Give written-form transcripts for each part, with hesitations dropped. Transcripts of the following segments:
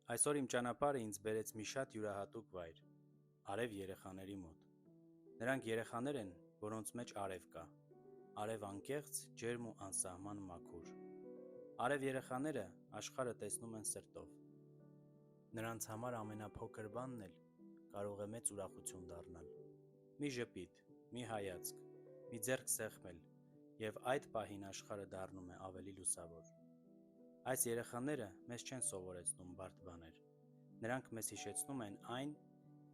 Այսօր իմ ճանապարհը ինձ բերեց մի շատ յուրահատուկ վայր՝ արև երեխաների մոտ։ Նրանք երեխաներ են, որոնց մեջ արև կա։ Արև անկեղծ, ջերմ ու անսահման մաքուր։ Արև երեխաները աշխարհը տեսնում են սրտով։ Նրանց համար ամենափոքր բանն էլ կարող է մեծ ուրախություն դառնալ։ Մի ժպիտ, մի հայացք, մի ձեռք սեղմել, եւ այդ պահին աշխարհը դառնում է ավելի լուսավոր։ Այս երեխաները մեզ չեն սովորեցնում բարդ բաներ։ Նրանք մեզ հիշեցնում են այն,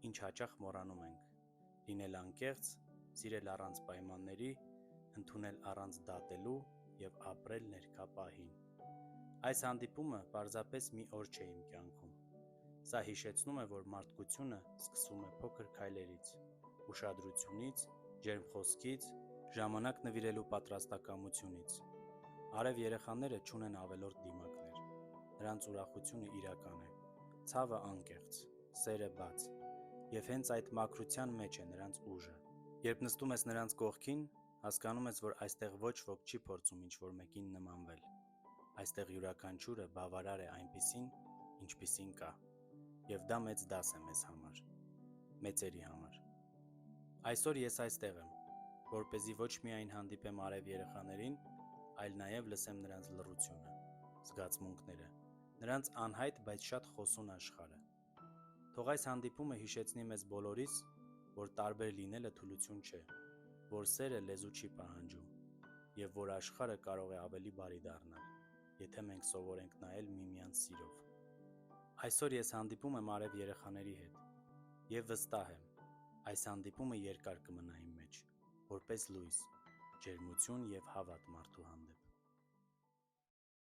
ինչ հաճախ մոռանում ենք՝ լինել անկեղծ, սիրել առանց պայմանների, ընդունել առանց դատելու եւ ապրել ներկա պահին։ Այս հանդիպումը պարզապես մի օր չէ իմ կյանքում։ Սա հիշեցնում է, որ մարդկությունը սկսվում է փոքր քայլերից, ուշադրությունից, ջերմ խոսքից, ժամանակ նվիրելու պատրաստակամությունից։ Արև երեխաները չունեն ավելորդ դիմակներ։ Նրանց ուրախությունը իրական է, ցավը անկեղծ, սերը բաց, եւ հենց այդ մաքրության մեջ է նրանց ուժը։ Երբ նստում ես նրանց կողքին, հասկանում ես, որ այստեղ ոչ ոք չի փորձում ինչ-որ մեկին նմանվել։ Այստեղ յուրաքանչյուրը բավարար է այնպիսին, ինչպիսին կա, եւ դա մեծ դաս է մեզ համար, մեծերի համար։ Այսօր ես այստեղ եմ, որպեսզի ոչ միայն հանդիպեմ արև երեխաներին, այլ նաև լսեմ նրանց լռությունը, զգացմունքները, նրանց անհայտ, բայց շատ խոսուն աշխարհը։ Թող այս հանդիպումը հիշեցնի մեզ բոլորիս, որ տարբեր լինելը թուլություն չէ, որ սերը լեզու չի պահանջում, եւ որ աշխարհը կարող է ավելի բարի դառնալ, եթե մենք սովորենք նայել միմյանց սիրով։ Այսօր ես հանդիպում եմ արև երեխաների հետ, եւ վստահ եմ, այս հանդիպումը երկար կմնա իմ մեջ, որպես լույս, ջերմություն եւ հավատ մարդու հանդեպ։